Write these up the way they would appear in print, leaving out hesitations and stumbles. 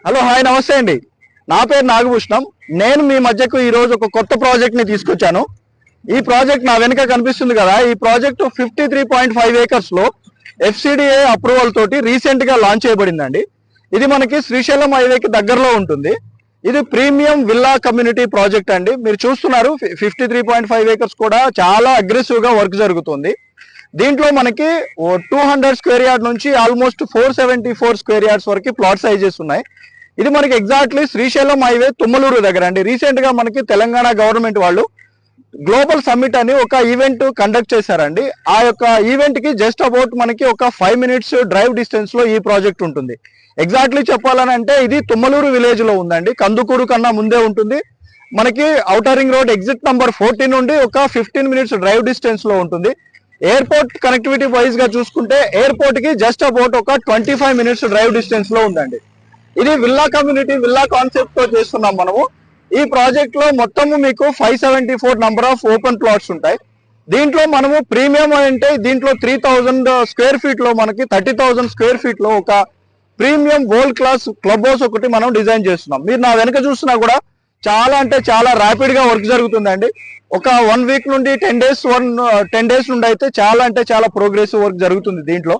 Hello hi నమస్తే అండి. నా పేరు నాగభూషణం. నేను మీ మధ్యకు ఈ రోజు ఒక కొత్త ప్రాజెక్ట్ ని తీసుకొచ్చాను. ఈ ప్రాజెక్ట్ నా వెనుక కనిపిస్తుంది కదా, ఈ ప్రాజెక్టు 53.5 ఏకర్స్ లో FCDA అప్రూవల్ తోటి రీసెంట్ గా లాంచ్ చేయబడిందండి. ఇది మనకి శ్రీశైలం హైవేకి దగ్గరలో ఉంటుంది. ఇది ప్రీమియం విల్లా కమ్యూనిటీ ప్రాజెక్ట్ అండి. మీరు చూస్తున్నారు 53.5 ఏకర్స్ కూడా చాలా అగ్రెసివ్ గా వర్క్ జరుగుతుంది. దీంట్లో మనకి 200 స్క్వేర్ యార్డ్ నుంచి ఆల్మోస్ట్ 474 స్క్వేర్ యార్డ్స్ వరకు ప్లాట్ సైజెస్ ఉన్నాయి. ఇది మనకి ఎగ్జాక్ట్లీ శ్రీశైలం హైవే తుమ్మలూరు దగ్గర అండి. రీసెంట్ గా మనకి తెలంగాణ గవర్నమెంట్ వాళ్ళు గ్లోబల్ సమ్మిట్ అని ఒక ఈవెంట్ కండక్ట్ చేశారండి. ఆ యొక్క ఈవెంట్ కి జస్ట్ అబౌట్ మనకి ఒక 5 minutes డ్రైవ్ డిస్టెన్స్ లో ఈ ప్రాజెక్ట్ ఉంటుంది. ఎగ్జాక్ట్లీ చెప్పాలని అంటే ఇది తుమ్మలూరు విలేజ్ లో ఉందండి. కందుకూరు కన్నా ముందే ఉంటుంది. మనకి outer ring road exit number 14 నుండి ఒక 15 minutes డ్రైవ్ డిస్టెన్స్ లో ఉంటుంది. ఎయిర్పోర్ట్ కనెక్టివిటీ వైజ్ గా చూసుకుంటే ఎయిర్పోర్ట్ కి జస్ట్ అబౌట్ ఒక 25 minutes డ్రైవ్ డిస్టెన్స్ లో ఉందండి. ఇది విల్లా కమ్యూనిటీ విల్లా కాన్సెప్ట్ తో చేస్తున్నాం మనము. ఈ ప్రాజెక్ట్ లో మొత్తము మీకు 574 నంబర్ ఆఫ్ ఓపెన్ ప్లాట్స్ ఉంటాయి. దీంట్లో మనము ప్రీమియం అంటే దీంట్లో 3000 స్క్వేర్ ఫీట్ లో మనకి 30,000 స్క్వేర్ ఫీట్ లో ఒక premium world class club house ఒకటి మనం డిజైన్ చేస్తున్నాం. మీరు నా వెనక చూసినా కూడా చాలా అంటే చాలా ర్యాపిడ్ గా వర్క్ జరుగుతుందండి. ఒక 1 week నుండి 10 days నుండి అయితే చాలా అంటే చాలా ప్రోగ్రెసివ్ వర్క్ జరుగుతుంది. దీంట్లో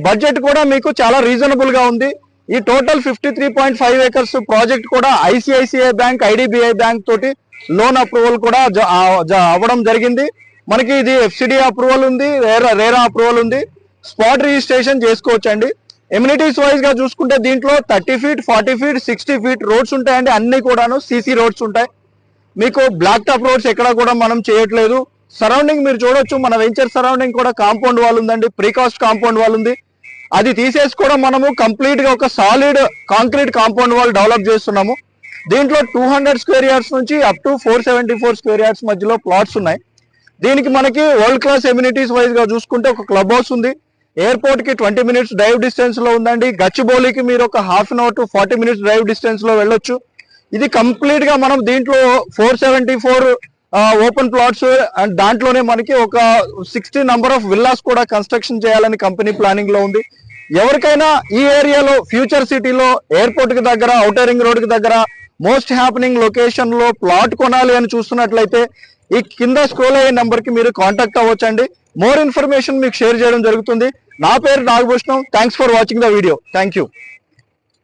బడ్జెట్ కూడా మీకు చాలా రీజనబుల్ గా ఉంది. ఈ టోటల్ 53.5 ఏకర్స్ ప్రాజెక్ట్ కూడా ICICI బ్యాంక్, IDBI బ్యాంక్ తోటి లోన్ అప్రూవల్ కూడా అవ్వడం జరిగింది. మనకి ఇది FCDA అప్రూవల్ ఉంది, రేరా అప్రూవల్ ఉంది. స్పాట్ రిజిస్ట్రేషన్ చేసుకోవచ్చు అండి. ఎమ్యూనిటీస్ వైజ్ గా చూసుకుంటే దీంట్లో 30 feet, 40 feet, 60 feet రోడ్స్ ఉంటాయండి. అన్ని కూడాను CC రోడ్స్ ఉంటాయి. మీకు బ్లాక్ టాప్ రోడ్స్ ఎక్కడ కూడా మనం చేయట్లేదు. సరౌండింగ్ మీరు చూడొచ్చు, మన వెంచర్ సరౌండింగ్ కూడా కాంపౌండ్ వాల్ ఉందండి. ప్రీకాస్ట్ కాంపౌండ్ వాల్ ఉంది. అది తీసేసి కూడా మనము కంప్లీట్ గా ఒక solid concrete compound wall develop చేస్తున్నాము. దీంట్లో 200 స్క్వేర్ యార్డ్స్ నుంచి అప్ టు 474 స్క్వేర్ యార్డ్స్ మధ్యలో ప్లాట్స్ ఉన్నాయి. దీనికి మనకి వరల్డ్ క్లాస్ ఎమ్యూనిటీస్ వైజ్ గా చూసుకుంటే ఒక క్లబ్ హౌస్ ఉంది. ఎయిర్పోర్ట్ కి 20 minutes డ్రైవ్ డిస్టెన్స్ లో ఉందండి. గచ్చిబౌలికి మీరు ఒక 1/2 hour to 40 minutes drive distance లో వెళ్ళొచ్చు. ఇది కంప్లీట్ గా మనం దీంట్లో 474 ఓపెన్ ప్లాట్స్ అండ్ దాంట్లోనే మనకి ఒక 60 నంబర్ ఆఫ్ విల్లాస్ కూడా కన్స్ట్రక్షన్ చేయాలని కంపెనీ ప్లానింగ్ లో ఉంది. ఎవరికైనా ఈ ఏరియాలో ఫ్యూచర్ సిటీలో ఎయిర్పోర్ట్ కి దగ్గర, ఔటర్ రింగ్ రోడ్ కి దగ్గర మోస్ట్ హ్యాపెనింగ్ లొకేషన్ లో ప్లాట్ కొనాలి అని చూస్తున్నట్లయితే ఈ కింద స్క్రోల్ అయ్యే నెంబర్ కి మీరు కాంటాక్ట్ అవ్వచ్చండి. మోర్ ఇన్ఫర్మేషన్ మీకు షేర్ చేయడం జరుగుతుంది. నా పేరు Nagabhushanam. Thanks for watching the video. Thank you.